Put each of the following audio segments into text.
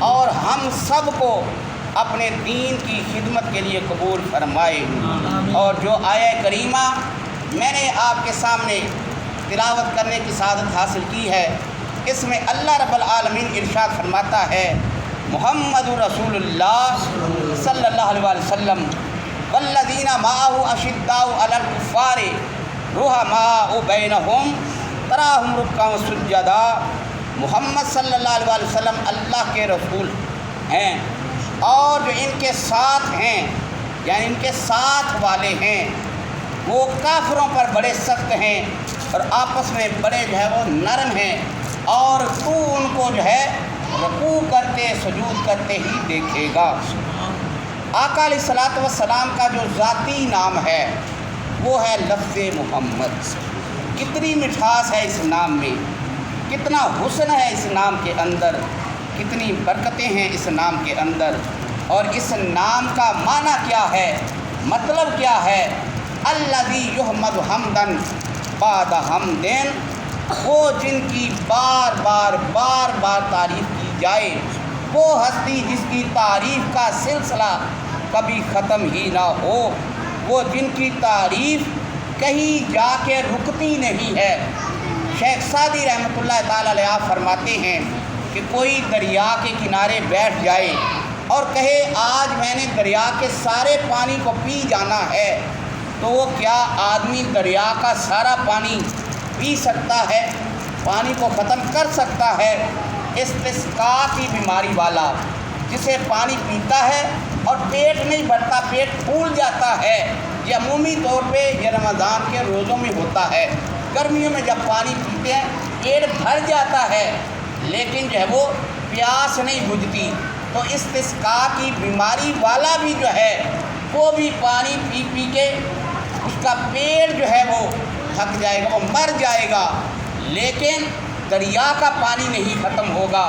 اور ہم سب کو اپنے دین کی خدمت کے لیے قبول فرمائے۔ اور جو آیہ کریمہ میں نے آپ کے سامنے تلاوت کرنے کی سعادت حاصل کی ہے، اس میں اللہ رب العالمین ارشاد فرماتا ہے، محمد رسول اللہ صلی اللہ علیہ وسلم والذین معہ اشداء علی الکفار رحماء بینہم تراہم رکعا سجدا۔ محمد صلی اللہ علیہ وسلم اللہ کے رسول ہیں، اور جو ان کے ساتھ ہیں یعنی ان کے ساتھ والے ہیں وہ کافروں پر بڑے سخت ہیں اور آپس میں بڑے جو ہے وہ نرم ہیں، اور تو ان کو جو ہے رکوع کرتے سجود کرتے ہی دیکھے گا۔ آقا علیہ الصلوۃ والسلام کا جو ذاتی نام ہے وہ ہے لفظ محمد۔ کتنی مٹھاس ہے اس نام میں، کتنا حسن ہے اس نام کے اندر، کتنی برکتیں ہیں اس نام کے اندر۔ اور اس نام کا معنی کیا ہے، مطلب کیا ہے؟ الذی یحمد حمدا بعد حمد، وہ جن کی بار بار تعریف کی جائے، وہ ہستی جس کی تعریف کا سلسلہ کبھی ختم ہی نہ ہو، وہ جن کی تعریف کہیں جا کے رکتی نہیں ہے۔ شیخ سعدی رحمۃ اللہ تعالیٰ علیہ فرماتے ہیں کہ کوئی دریا کے کنارے بیٹھ جائے اور کہے آج میں نے دریا کے سارے پانی کو پی جانا ہے، تو وہ کیا آدمی دریا کا سارا پانی پی سکتا ہے، پانی کو ختم کر سکتا ہے؟ استسقاء کی بیماری والا جسے پانی پیتا ہے اور پیٹ نہیں بھرتا، پیٹ پھول جاتا ہے، یہ عمومی طور پہ یہ رمضان کے روزوں میں ہوتا ہے۔ گرمیوں میں جب پانی پیتے ہیں پیٹ بھر جاتا ہے لیکن جو ہے وہ پیاس نہیں بجھتی۔ تو استسقاء کی بیماری والا بھی جو ہے وہ بھی پانی پی پی کے اس کا پیٹ جو ہے وہ تھک جائے گا، وہ مر جائے گا، لیکن دریا کا پانی نہیں ختم ہوگا۔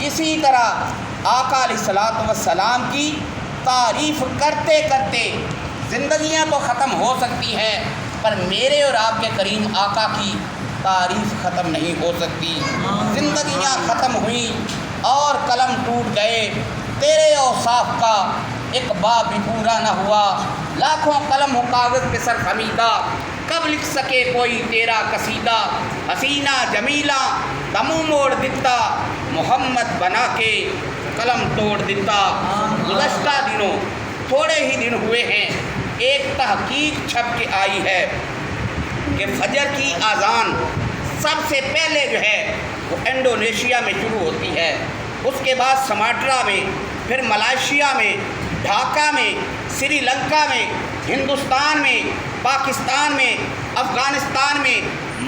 اسی طرح آقا علیہ الصلوۃ والسلام کی تعریف کرتے کرتے زندگیاں تو ختم ہو سکتی ہیں، پر میرے اور آپ کے کریم آقا کی تعریف ختم نہیں ہو سکتی۔ زندگیاں ختم ہوئیں اور قلم ٹوٹ گئے، تیرے اوصاف کا ایک باب بھی پورا نہ ہوا، لاکھوں قلم و کاغذ پہ سر خمیدہ، کب لکھ سکے کوئی تیرا قصیدہ، حسینہ جمیلہ دموں موڑ دیتا، محمد بنا کے قلم توڑ دیتا۔ گزشتہ دنوں تھوڑے ہی دن ہوئے ہیں، ایک تحقیق چھپ کے آئی ہے کہ فجر کی اذان سب سے پہلے جو ہے وہ انڈونیشیا میں شروع ہوتی ہے، اس کے بعد سماٹرا میں، پھر ملائیشیا میں، ڈھاکہ میں، سری لنکا میں، ہندوستان میں، پاکستان میں، افغانستان میں،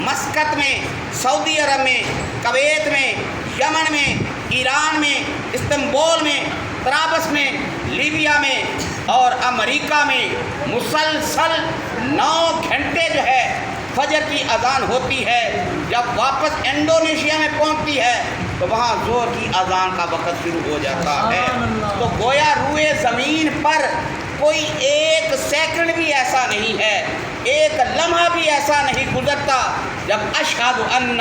مسقط میں، سعودی عرب میں، کویت میں، یمن میں، ایران میں، استنبول میں، طرابلس میں، لیبیا میں اور امریکہ میں مسلسل 9 گھنٹے جو ہے فجر کی اذان ہوتی ہے۔ جب واپس انڈونیشیا میں پہنچتی ہے تو وہاں ظہر کی اذان کا وقت شروع ہو جاتا ہے۔ تو گویا روئے زمین پر کوئی ایک سیکنڈ بھی ایسا نہیں ہے، ایک لمحہ بھی ایسا نہیں گزرتا جب اشہد ان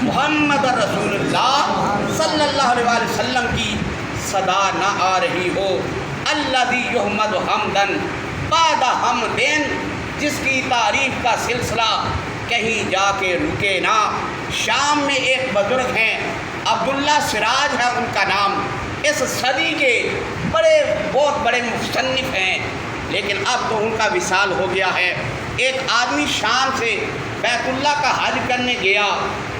محمد رسول اللہ صلی اللہ علیہ وسلم کی صدا نہ آ رہی ہو۔ الذی یحمد حمدا بعد حمد، جس کی تعریف کا سلسلہ کہیں جا کے رکے نہ۔ شام میں ایک بزرگ ہیں، عبداللہ سراج ہے ان کا نام، اس صدی کے بہت بڑے مصنف ہیں، لیکن اب تو ان کا وصال ہو گیا ہے۔ ایک آدمی شام سے بیت اللہ کا حج کرنے گیا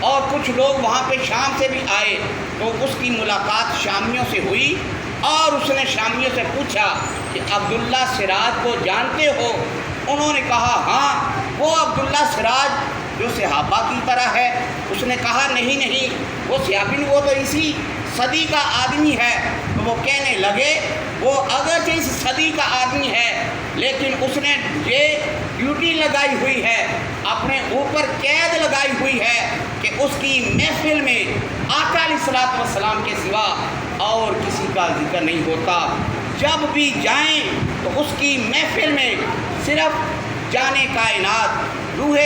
اور کچھ لوگ وہاں پہ شام سے بھی آئے، تو اس کی ملاقات شامیوں سے ہوئی اور اس نے شامیوں سے پوچھا کہ عبداللہ سراج کو جانتے ہو؟ انہوں نے کہا ہاں، وہ عبداللہ سراج جو صحابہ کی طرح ہے؟ اس نے کہا نہیں، وہ صحابی، وہ تو اسی صدی کا آدمی ہے۔ تو وہ کہنے لگے وہ اگرچہ اس صدی کا آدمی ہے لیکن اس نے یہ ڈیوٹی لگائی ہوئی ہے، اپنے اوپر قید لگائی ہوئی ہے کہ اس کی محفل میں آقا علیہ الصلوۃ والسلام کے سوا اور کسی کا ذکر نہیں ہوتا۔ جب بھی جائیں تو اس کی محفل میں صرف جان کائنات، روح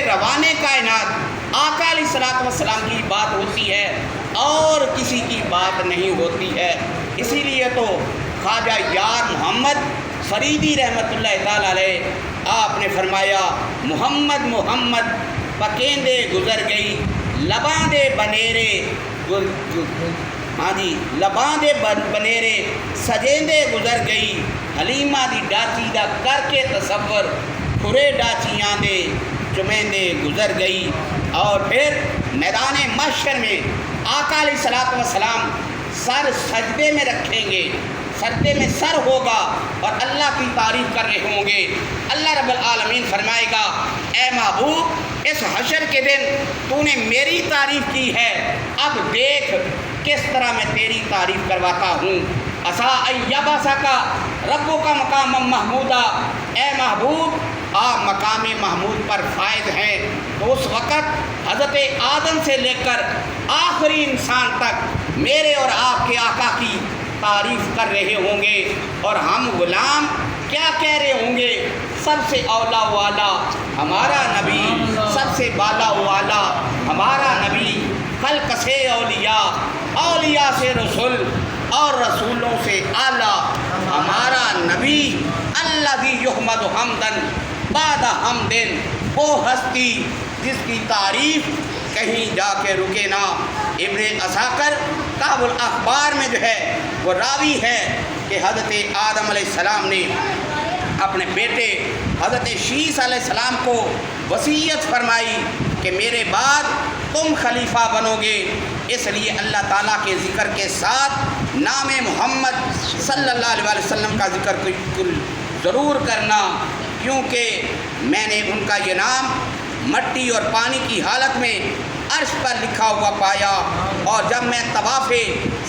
روان کائنات آقا علیہ الصلوۃ والسلام کی بات ہوتی ہے۔ اور کسی کی بات نہیں ہوتی ہے۔ اسی لیے تو خواجہ یار محمد فریدی رحمۃ اللہ تعالیٰ علیہ آپ نے فرمایا محمد محمد پکیندے گزر گئی لباندے بنیرے لباندے بنیرے سجیندے گزر گئی حلیمہ دی ڈاچی دا کر کے تصور کھرے ڈاچیاں دے چمیندے گزر گئی۔ اور پھر میدان محشر میں آقا علیہ الصلوۃ والسلام سر سجدے میں رکھیں گے، سجدے میں سر ہوگا اور اللہ کی تعریف کر رہے ہوں گے۔ اللہ رب العالمین فرمائے گا اے محبوب اس حشر کے دن تو نے میری تعریف کی ہے، اب دیکھ کس طرح میں تیری تعریف کرواتا ہوں۔ عسیٰ ان یبعثک ربک مقاما محمودا، اے محبوب آپ مقام محمود پر فائز ہیں۔ تو اس وقت حضرت آدم سے لے کر آخری انسان تک میرے اور آپ کے آقا کی تعریف کر رہے ہوں گے، اور ہم غلام کیا کہہ رہے ہوں گے؟ سب سے اولا والا ہمارا نبی، سب سے بالا والا ہمارا نبی، خلق سے اولیاء، اولیاء سے رسول اور رسولوں سے اعلیٰ ہمارا نبی، الذی یحمد حمدن بعد حمدن، وہ ہستی جس کی تعریف کہیں جا کے رکے نہ۔ ابن عساکر کتاب الاخبار میں جو ہے وہ راوی ہے کہ حضرت آدم علیہ السلام نے اپنے بیٹے حضرت شیس علیہ السلام کو وصیت فرمائی کہ میرے بعد تم خلیفہ بنو گے، اس لیے اللہ تعالیٰ کے ذکر کے ساتھ نام محمد صلی اللہ علیہ وسلم کا ذکر ضرور کرنا، کیونکہ میں نے ان کا یہ نام مٹی اور پانی کی حالت میں عرش پر لکھا ہوا پایا، اور جب میں طواف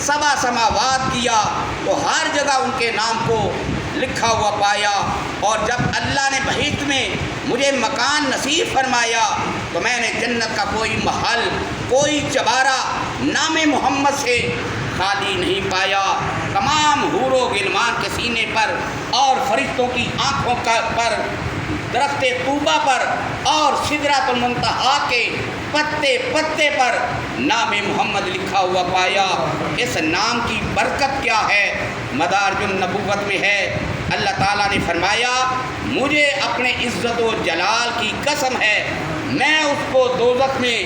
سبع سماوات کیا تو ہر جگہ ان کے نام کو لکھا ہوا پایا، اور جب اللہ نے بہشت میں مجھے مکان نصیب فرمایا تو میں نے جنت کا کوئی محل، کوئی چبارہ نام محمد سے خالی نہیں پایا۔ تمام حور و غلمان کے سینے پر اور فرشتوں کی آنکھوں پر، درخت طوبہ پر اور سدرۃ المنتہا کے پتے پتے پر نام محمد لکھا ہوا پایا۔ اس نام کی برکت کیا ہے؟ مدارج النبوت میں ہے، اللہ تعالیٰ نے فرمایا مجھے اپنے عزت و جلال کی قسم ہے میں اس کو دوزخ میں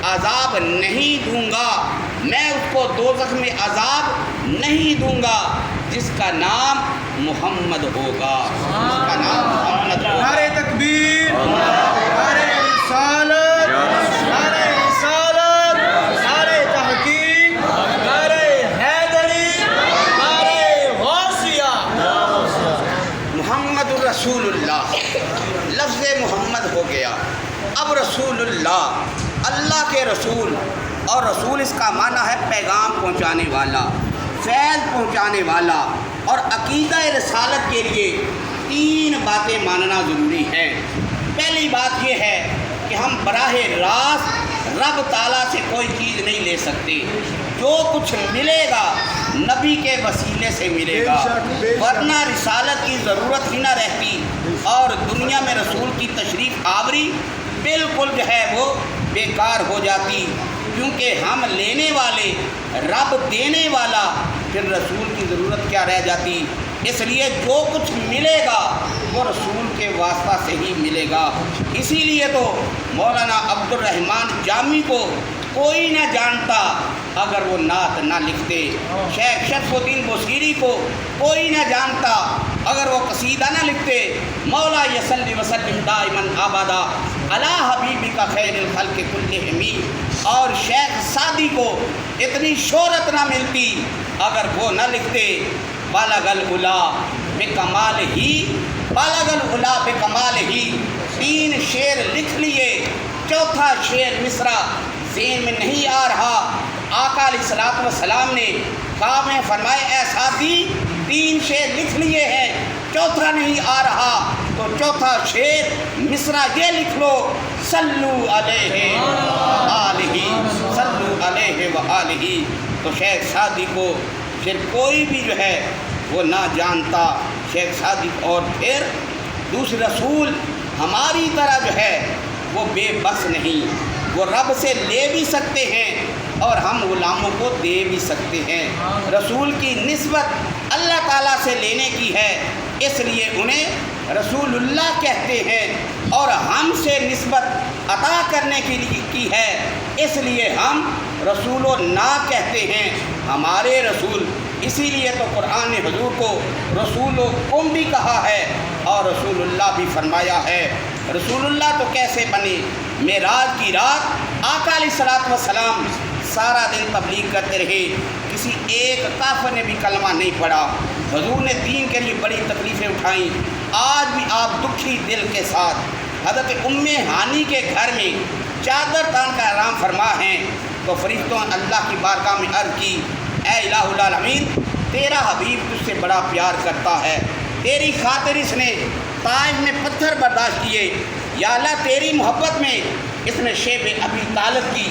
عذاب نہیں دوں گا، میں اس کو دوزخ میں عذاب نہیں دوں گا جس کا نام محمد ہوگا، جس کا نام محمد ہوگا۔ نعرہ تکبیر، نعرہ رسالت، نعرہ رسالت، نعرہ تحقیق، نعرہ حیدری، نعرہ غوثیہ۔ محمد رسول اللہ، لفظ محمد ہو گیا، اب رسول اللہ، اللہ کے رسول، اور رسول اس کا معنی ہے پیغام پہنچانے والا، فیض پہنچانے والا، اور عقیدہ رسالت کے لیے تین باتیں ماننا ضروری ہے۔ پہلی بات یہ ہے کہ ہم براہ راست رب تعالیٰ سے کوئی چیز نہیں لے سکتے، جو کچھ ملے گا نبی کے وسیلے سے ملے گا، ورنہ رسالت کی ضرورت ہی نہ رہتی، اور دنیا میں رسول کی تشریف آوری بالکل جو ہے وہ بیکار ہو جاتی، کیونکہ ہم لینے والے، رب دینے والا، پھر رسول کی ضرورت کیا رہ جاتی۔ اس لیے جو کچھ ملے گا وہ رسول کے واسطہ سے ہی ملے گا۔ اسی لیے تو مولانا عبد الرحمن جامی کو کوئی نہ جانتا اگر وہ نعت نہ لکھتے، شیخ شرف الدین بصیری کو کوئی نہ جانتا اگر وہ قصیدہ نہ لکھتے، مولا یصلی وسلم دائما ابدا علی حبیبک خیر الخلق کلہم، اور شیخ سعدی کو اتنی شہرت نہ ملتی اگر وہ نہ لکھتے بالغ العلا بکمال ہی، بالغ العلا بکمال ہی، تین شعر لکھ لیے، چوتھا شعر مصرع ذہن میں نہیں آ رہا۔ آقا علیہ الصلوۃ والسلام نے خواب میں فرمائے اے ساتھی تین شعر لکھ لیے ہیں، چوتھا نہیں آ رہا، تو چوتھا شعر مصرع یہ لکھ لو، صلو علیہ وآلہ، صلو علیہ وآلہ۔ تو شیخ سعدی کو پھر کوئی بھی جو ہے وہ نہ جانتا، شیخ سعدی۔ اور پھر دوسرے رسول ہماری طرح جو ہے وہ بے بس نہیں، وہ رب سے لے بھی سکتے ہیں اور ہم غلاموں کو دے بھی سکتے ہیں۔ رسول کی نسبت اللہ تعالیٰ سے لینے کی ہے، اس لیے انہیں رسول اللہ کہتے ہیں، اور ہم سے نسبت عطا کرنے کی ہے، اس لیے ہم رسول اللہ کہتے ہیں، ہمارے رسول۔ اسی لیے تو قرآن نے حضور کو رسولکم بھی کہا ہے اور رسول اللہ بھی فرمایا ہے۔ رسول اللہ تو کیسے بنے؟ معراج کی رات آقا علیہ الصلوۃ والسلام سارا دن تبلیغ کرتے رہے، کسی ایک کافر نے بھی کلمہ نہیں پڑھا۔ حضور نے دین کے لیے بڑی تکلیفیں اٹھائیں، آج بھی آپ دکھی دل کے ساتھ حضرت ام ہانی کے گھر میں چادر تان کا آرام فرما ہیں، تو فرشتوں نے اللہ کی بارگاہ میں عرض کی، اے الہ العالمین، تیرا حبیب تجھ سے بڑا پیار کرتا ہے، تیری خاطر اس نے طائف میں پتھر برداشت کیے، یا اللہ تیری محبت میں اس نے شیب ابی طالب کی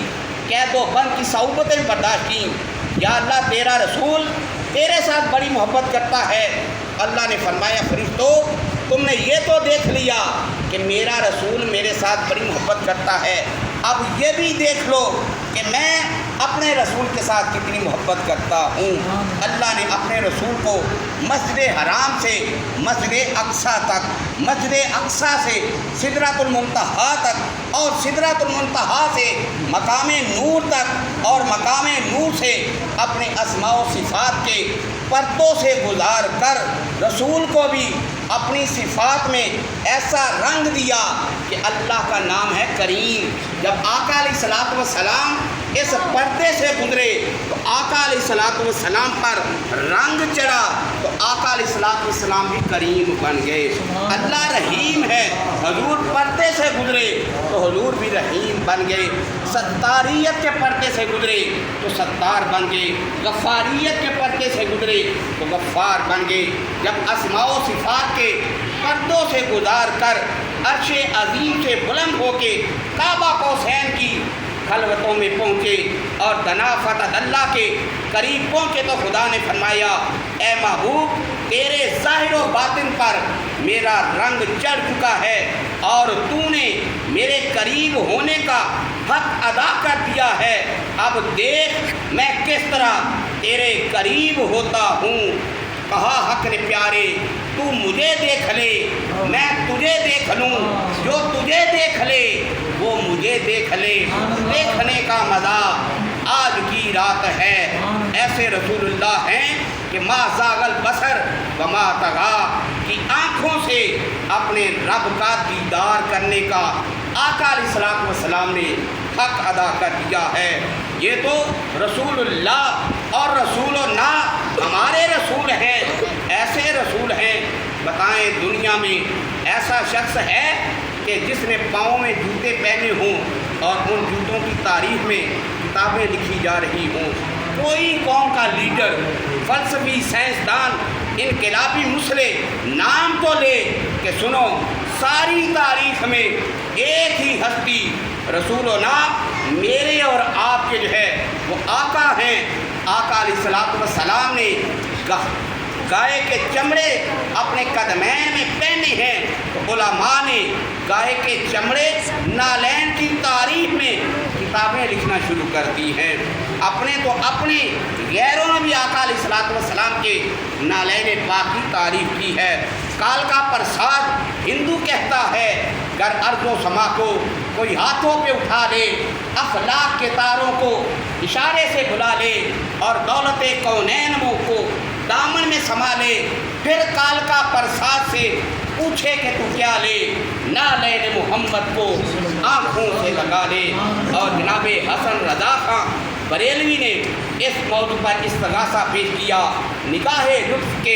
قید و بند کی صعوبتیں برداشت کیں، یا اللہ تیرا رسول تیرے ساتھ بڑی محبت کرتا ہے۔ اللہ نے فرمایا، فرشتوں تم نے یہ تو دیکھ لیا کہ میرا رسول میرے ساتھ بڑی محبت کرتا ہے، اب یہ بھی دیکھ لو کہ میں اپنے رسول کے ساتھ کتنی محبت کرتا ہوں۔ اللہ نے اپنے رسول کو مسجد حرام سے مسجد اقصیٰ تک، مسجد اقصیٰ سے سدرۃ المنتہیٰ تک، اور سدرۃ المنتہیٰ سے مقام نور تک، اور مقام نور سے اپنے اسماء و صفات کے پردوں سے گزار کر رسول کو بھی اپنی صفات میں ایسا رنگ دیا کہ اللہ کا نام ہے کریم۔ جب آقا علیہ الصلوۃ والسلام اس پردے سے گزرے تو آقا علیہ الصلوۃ والسلام پر رنگ چڑھا، تو آقا علیہ الصلوۃ والسلام بھی کریم بن گئے۔ اللہ رحیم ہے، حضور پردے سے گزرے تو حضور بھی رحیم بن گئے، ستاریت کے پردے سے گزرے تو ستار بن گئے، غفاریت کے پردے سے گزرے تو غفار بن گئے۔ جب اسماء و صفات کے پردوں سے گزار کر عرش عظیم سے بلند ہو کے کعبہ قوسین کی خلوتوں میں پہنچے اور دنا فتح اللہ کے قریب پہنچے تو خدا نے فرمایا، اے محبوب تیرے ظاہر و باطن پر میرا رنگ چڑھ چکا ہے، اور تو نے میرے قریب ہونے کا حق ادا کر دیا ہے، اب دیکھ میں کس طرح تیرے قریب ہوتا ہوں۔ کہا حق نے پیارے، تو مجھے دیکھ لے میں تجھے دیکھ لوں، جو تجھے دیکھ لے وہ مجھے دیکھ لے، دیکھنے کا مزہ آج کی رات ہے۔ ایسے رسول اللہ ہیں کہ ما زاغ البصر وما طغی، کی آنکھوں سے اپنے رب کا دیدار کرنے کا آقا علیہ الصلوۃ والسلام نے حق ادا کر دیا ہے۔ یہ تو رسول اللہ اور رسول اللہ ہمارے رسول ہیں، ایسے رسول ہیں۔ بتائیں دنیا میں ایسا شخص ہے کہ جس نے پاؤں میں جوتے پہنے ہوں اور ان جوتوں کی تعریف میں کتابیں لکھی جا رہی ہوں؟ کوئی قوم کا لیڈر، فلسفی، سائنسدان، انقلابی مسلح نام تو لے کہ سنو ساری تاریخ میں ایک ہی ہستی رسول اللہ میرے اور آپ کے جو ہے وہ آقا ہیں۔ آقا علیہ الصلوۃ والسلام نے گائے کے چمڑے اپنے قدمین میں پہنے ہیں، تو علماء نے گائے کے چمڑے نالین کی تعریف میں کتابیں لکھنا شروع کر دی ہیں۔ اپنے تو اپنے غیروں نے بھی آقا علیہ الصلوۃ والسلام کے نالین پاک کی تعریف کی ہے۔ کال کا پرساد ہندو کہتا ہے، گر ارض و سما کو کوئی ہاتھوں پہ اٹھا لے، افلاک کے تاروں کو اشارے سے بلا لے، اور دولت کونین کو دامن میں سما لے، پھر کال کا پرساد سے پوچھے کہ تو کیا لے، نالین محمد کو آنکھوں سے لگا لے۔ اور جناب حسن رضا خان بریلوی نے اس موضوع پر استغاثہ پیش کیا، نگاہ لطف کے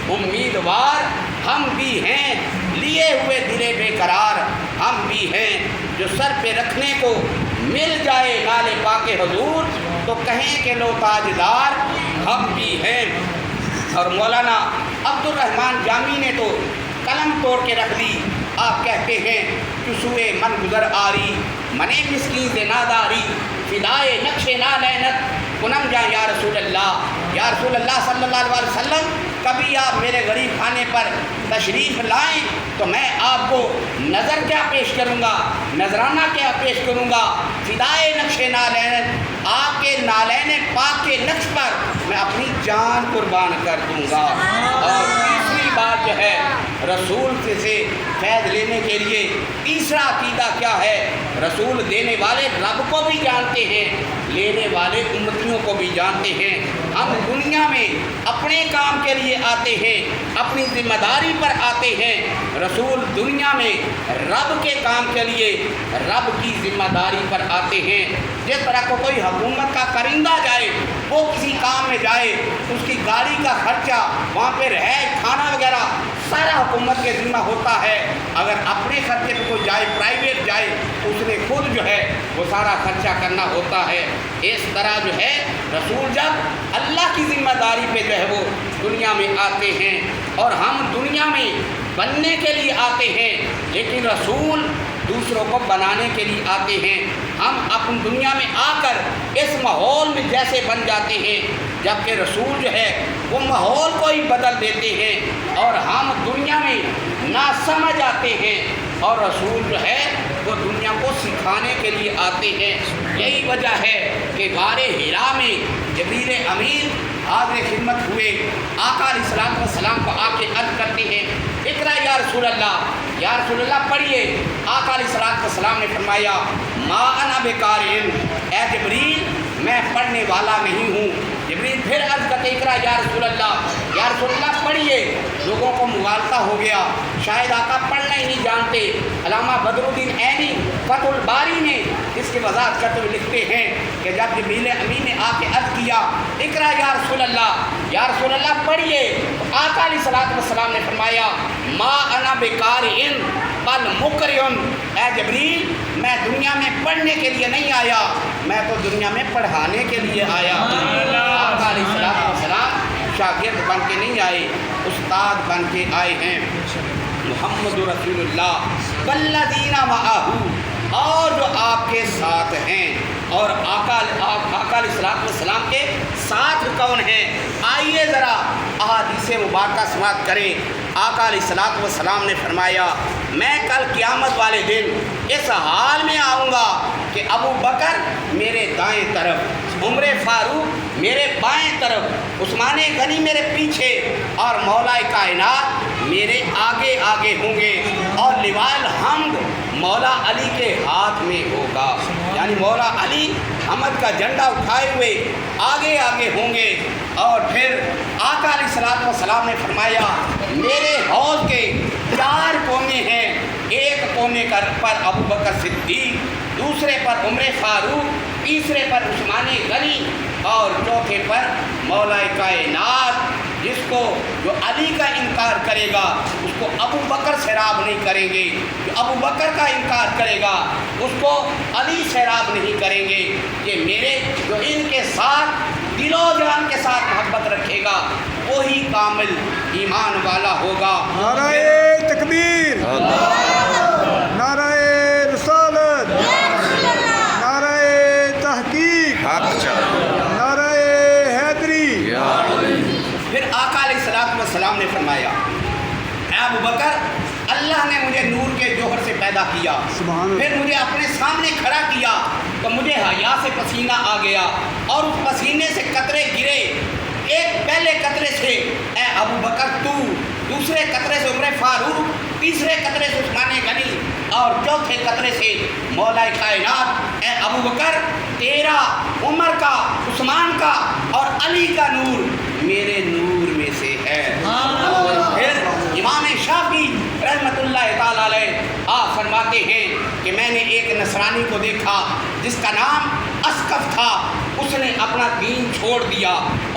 امیدوار ہم بھی ہیں، لیے ہوئے دلے بے قرار ہم بھی ہیں، جو سر پہ رکھنے کو مل جائے نالے پاک حضور تو کہیں کہ لو تاجدار ہم بھی ہیں۔ اور مولانا عبد الرحمن جامی نے تو قلم توڑ کے رکھ دی، آپ کہتے ہیں چسوئے من گزر آری، منے مسکین سے ناداری، فدائے نقش نالینت کنم جا یا رسول اللہ، یا رسول اللہ صلی اللہ علیہ وسلم کبھی آپ میرے غریب خانے پر تشریف لائیں تو میں آپ کو نظر کیا پیش کروں گا، نذرانہ کیا پیش کروں گا، فدائے نقش نالین آپ کے نالین پاک کے نقش پر میں اپنی جان قربان کر دوں گا۔ اور تیسری بات جو ہے رسول سے فیض لینے کے لیے تیسرا عقیدہ کیا ہے، رسول دینے والے رب کو بھی جانتے ہیں، لینے والے امتیوں کو بھی جانتے ہیں۔ ہم دنیا میں اپنے کام کے لیے آتے ہیں، اپنی ذمہ داری پر آتے ہیں، رسول دنیا میں رب کے کام کے لیے رب کی ذمہ داری پر آتے ہیں۔ جس طرح کو کوئی حکومت کا کرندہ جائے، وہ کسی کام میں جائے، اس کی گاڑی کا خرچہ، وہاں پہ رہائش کھانا وغیرہ سارا حکومت کے ذمہ ہوتا ہے۔ اگر اپنے خرچے پہ کوئی جائے، پرائیویٹ جائے، اس نے خود جو ہے وہ سارا خرچہ کرنا ہوتا ہے۔ اس طرح جو ہے رسول جب اللہ کی ذمہ داری پہ جو ہے وہ دنیا میں آتے ہیں، اور ہم دنیا میں بننے کے لیے آتے ہیں، لیکن رسول دوسروں کو بنانے کے لیے آتے ہیں۔ ہم اپنی دنیا میں آ کر اس ماحول میں جیسے بن جاتے ہیں، جبکہ رسول جو ہے وہ ماحول کو ہی بدل دیتے ہیں، اور ہم دنیا میں ناسمجھ آتے ہیں، اور رسول جو ہے وہ دنیا کو سکھانے کے لیے آتے ہیں۔ یہی وجہ ہے کہ غار حرا میں جبریل امین حاضر خدمت ہوئے، آقا علیہ السلام کو آ کے عرض کرتے ہیں اقرا یا رسول اللہ پڑھیے۔ آقا علیہ السلام نے فرمایا ما انا بقارئ، اے جبریل میں پڑھنے والا نہیں ہوں۔ جبریل پھر عرض کرتے اقرا یا رسول اللہ پڑھیے۔ لوگوں کو مغالطہ ہو گیا، شاید آقا پڑھنا ہی نہیں جانتے۔ علامہ بدر الدین عینی فتح الباری میں اس کی وضاحت کرتے ہوئے لکھتے ہیں کہ جب جبریل امین نے آ کے عرض کیا اقرا یا رسول اللہ پڑھیے، آقا علیہ السلام نے فرمایا ما انا بقارئ بل مقرئ، اے جبریل میں دنیا میں پڑھنے کے لیے نہیں آیا، میں تو دنیا میں پڑھانے کے لیے آیا۔ آقا علیہ السلام شاگرد بن کے نہیں آئے، استاد بن کے آئے ہیں۔ محمد رسول اللہ والذین معہ، اور جو آپ کے ساتھ ہیں، اور آقا علیہ السلام کے ساتھ کون ہیں؟ آئیے ذرا احادیث مبارکہ سماعت کریں۔ آقا علیہ السلام نے فرمایا میں کل قیامت والے دن اس حال میں آؤں گا کہ ابو بکر میرے دائیں طرف، عمر فاروق میرے بائیں طرف، عثمان غنی میرے پیچھے، اور مولا کائنات میرے آگے آگے ہوں گے، اور لواء الحمد مولا علی کے ہاتھ میں ہوگا، یعنی مولا علی حمد کا جھنڈا اٹھائے ہوئے آگے آگے ہوں گے۔ اور پھر آقا علیہ السلام نے فرمایا میرے حوض کے 4 کونے ہیں، ایک کونے پر ابو بکر صدیق، دوسرے پر عمر فاروق، تیسرے پر عثمان غنی، اور چوتھے پر مولا کائنات۔ جس کو جو علی کا انکار کرے گا اس کو ابو بکر سیراب نہیں کریں گے، جو ابو بکر کا انکار کرے گا اس کو علی سیراب نہیں کریں گے۔ یہ میرے جو ان کے ساتھ دل و جان کے ساتھ محبت رکھے گا وہی کامل ایمان والا ہوگا۔ نعرہ تکبیر، نعرہ رسالت، نعرہ تحقیق، نعرہ حیدری۔ پھر آقا علیہ السلام نے فرمایا اے ابو بکر اللہ نے مجھے نور کے جوہر سے پیدا کیا، پھر مجھے اپنے سامنے کھڑا کیا تو مجھے حیا سے پسینہ آ گیا، اور اس پسینے سے قطرے گرے، ایک پہلے قطرے سے اے ابو بکر تو، دوسرے قطرے سے عمر فاروق، تیسرے قطرے سے عثمان غنی، اور چوتھے قطرے سے مولا کائنات۔ اے ابو بکر تیرا، عمر کا، عثمان کا اور علی کا نور میرے نور میں سے ہے۔ پھر امام شافعی رحمۃ اللہ تعالیٰ علیہ آپ فرماتے ہیں کہ میں نے ایک نصرانی کو دیکھا جس کا نام اسقف تھا، اس نے اپنا دین چھوڑ دیا،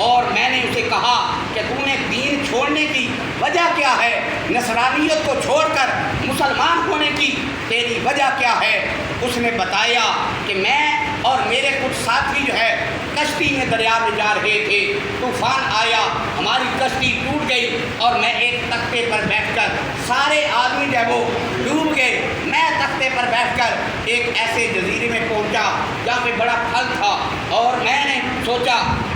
اور میں نے اسے کہا کہ تم نے دین چھوڑنے کی وجہ کیا ہے، نصرانیت کو چھوڑ کر مسلمان ہونے کی تیری وجہ کیا ہے؟ اس نے بتایا کہ میں اور میرے کچھ ساتھی جو ہے کشتی میں دریا میں جا رہے تھے، طوفان آیا، ہماری کشتی ٹوٹ گئی، اور میں ایک تختے پر بیٹھ کر، سارے آدمی جو ہے وہ ڈوب گئے، میں تختے پر بیٹھ کر ایک ایسے جزیرے میں پہنچا جہاں پہ بڑا پھل تھا، اور میں نے سوچا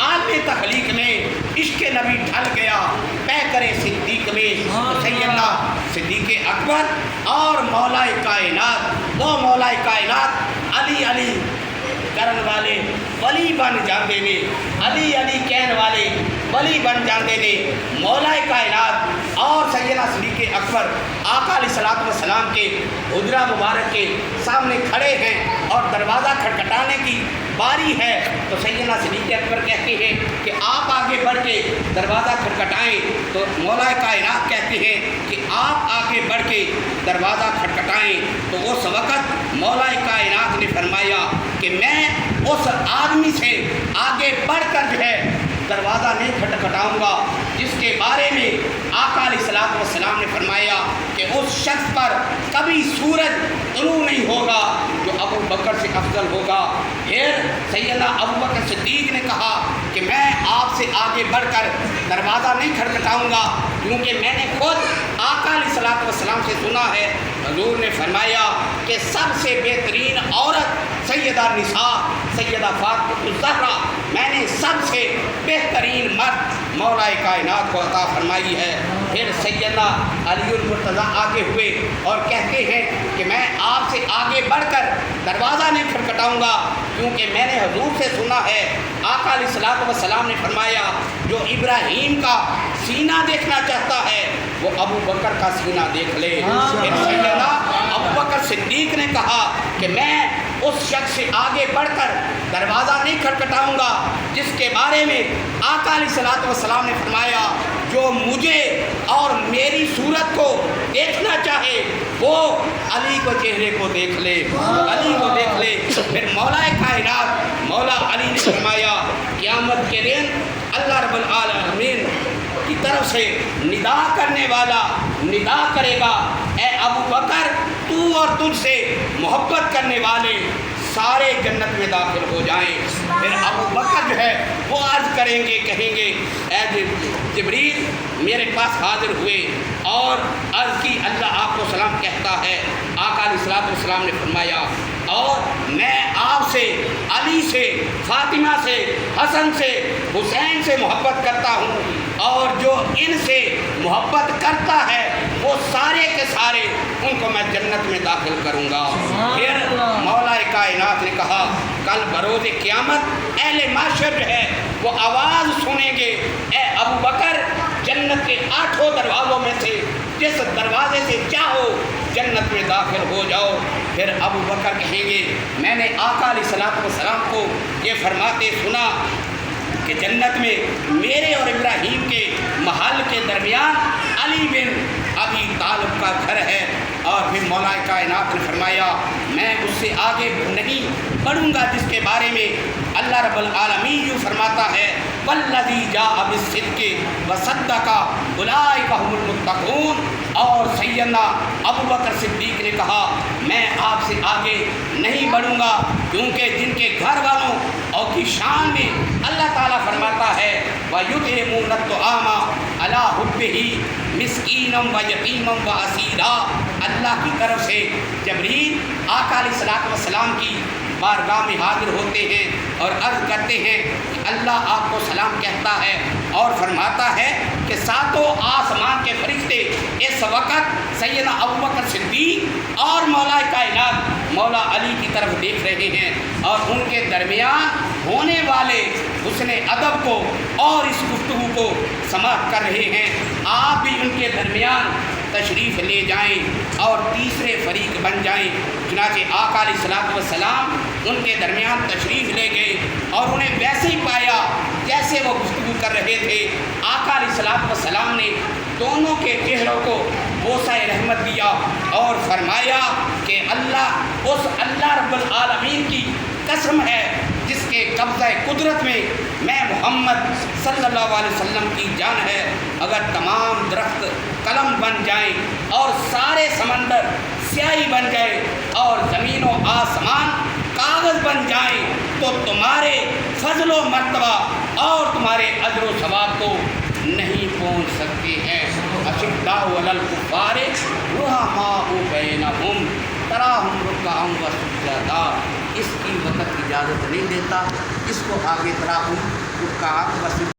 عالم تخلیق میں عشق نبی ڈھل گیا پیکر صدیق میں، تو سیدنا صدیق اکبر اور مولا کائنات، وہ مولا کائنات علی علی کرن والے ولی بن جاندے نے، علی علی کہن والے ولی بن جاندے نے۔ مولا کائنات اور سیدنا صدیق اکبر آقا علیہ الصلوۃ والسلام کے حجرہ مبارک کے سامنے کھڑے ہیں اور دروازہ کھٹکھٹانے کی باری ہے، تو سیدنا صدیق اکبر کہتے ہیں کہ آپ آگے بڑھ کے دروازہ کھٹکھٹائیں، تو مولا کائنات کہتے ہیں کہ آپ آگے بڑھ کے دروازہ کھٹکھٹائیں۔ تو اس وقت مولا کائنات نے فرمایا کہ میں اس آدمی سے آگے بڑھ کر جو ہے دروازہ نہیں کھٹکھٹاؤں گا جس کے بارے میں آقا علیہ الصلوۃ والسلام نے فرمایا کہ اس شخص پر کبھی سورج طلوع نہیں ہوگا جو ابو بکر سے افضل ہوگا۔ پھر سیدنا ابو بکر صدیق نے کہا کہ میں آپ سے آگے بڑھ کر دروازہ نہیں کھٹکھٹاؤں گا کیونکہ میں نے خود آقا علیہ الصلوۃ والسلام سے سنا ہے، حضور نے فرمایا کہ سب سے بہترین عورت سیدہ نساء سیدہ فاطمہ الزہرا، میں نے سب سے بہترین مرد مولا کائنات کو عطا فرمائی ہے۔ پھر سیدنا علی المرتضیٰ آگے ہوئے اور کہتے ہیں کہ میں آپ سے آگے بڑھ کر دروازہ نہیں کھٹکھٹاؤں گا کیونکہ میں نے حضور سے سنا ہے، آقا علیہ الصلوۃ والسلام نے فرمایا جو ابراہیم کا سینہ دیکھنا چاہتا ہے وہ ابو بکر کا سینہ دیکھ لے۔ پھر سیدنا ابو بکر صدیق نے کہا کہ میں اس شخص سے آگے بڑھ کر دروازہ نہیں کھٹکھٹاؤں گا جس کے بارے میں آقا علیہ الصلوۃ والسلام نے فرمایا جو مجھے اور میری صورت کو دیکھنا چاہے وہ علی کو چہرے کو دیکھ لے، علی کو دیکھ لے۔ پھر مولا کائنات مولا علی نے فرمایا قیامت کے دن اللہ رب العالمین کی طرف سے ندا کرنے والا ندا کرے گا، اے ابو بکر تو اور تجھ سے محبت کرنے والے سارے جنت میں داخل ہو جائیں۔ پھر ابو بکر جو ہے وہ عرض کریں گے، کہیں گے اے جبریل میرے پاس حاضر ہوئے اور عرض کی اللہ آپ کو سلام کہتا ہے۔ آقا علیہ الصلوۃ والسلام نے فرمایا اور میں آپ سے علی سے فاطمہ سے حسن سے حسین سے محبت کرتا ہوں اور جو ان سے محبت کرتا ہے وہ سارے کے سارے ان کو میں جنت میں داخل کروں گا۔ پھر مولا کائنات نے کہا کل بروز قیامت اہل معاشر جو ہے وہ آواز سنیں گے اے ابو بکر جنت کے 8 دروازوں میں سے جس دروازے سے چاہو جنت میں داخل ہو جاؤ۔ پھر ابو بکر کہیں گے میں نے آقا علیہ الصلوۃ والسلام کو یہ فرماتے سنا کہ جنت میں میرے اور ابراہیم کے محل کے درمیان علی بن ابی طالب کا گھر ہے۔ اور پھر مولا کائنات نے فرمایا میں اس سے آگے نہیں بڑھوں گا جس کے بارے میں اللہ رب العالمین یوں فرماتا ہے والذی جاء بالصدق وصدق اولئک هم المتقون۔ اور سیدنا ابو بکر صدیق نے کہا میں آپ سے آگے نہیں بڑھوں گا کیونکہ جن کے گھر والوں اور کی شان میں اللہ تعالیٰ فرماتا ہے وَيُطْعِمُونَ الطَّعَامَ عَلَىٰ حُبِّهِ مِسْكِينًا وَيَتِيمًا وَأَسِيرًا، اللہ کی طرف سے جبریل آقا علیہ الصلوۃ والسلام کی بارگاہ میں حاضر ہوتے ہیں اور عرض کرتے ہیں کہ اللہ آپ کو سلام کہتا ہے اور فرماتا ہے کہ ساتوں آسمان کے فرشتے اس وقت سیدنا ابوبکر صدیق اور مولا کائنات مولا علی کی طرف دیکھ رہے ہیں اور ان کے درمیان ہونے والے حسن ادب کو اور اس گفتگو کو سماعت کر رہے ہیں۔ آپ بھی ان کے درمیان تشریف لے جائیں اور تیسرے فریق بن جائیں۔ چنانچہ آقا علیہ الصلوۃ والسلام ان کے درمیان تشریف لے گئے اور انہیں ویسے ہی پایا جیسے وہ گفتگو کر رہے تھے۔ آقا علیہ الصلوۃ والسلام نے دونوں کے چہروں کو بوسہ رحمت دیا اور فرمایا کہ اس اللہ رب العالمین کی قسم ہے جس کے قبضہ قدرت میں محمد صلی اللہ علیہ وسلم کی جان ہے، اگر تمام درخت قلم بن جائیں اور سارے سمندر سیاہی بن جائے اور زمین و آسمان کاغذ بن جائیں تو تمہارے فضل و مرتبہ اور تمہارے اجر و ثواب کو نہیں پہنچ سکتے ہیں۔ اشداء علی الکفار رحماء بینہم تراہم رکعا وسجدا، اس کی وقت اجازت نہیں دیتا، اس کو آگے تراہم حقات و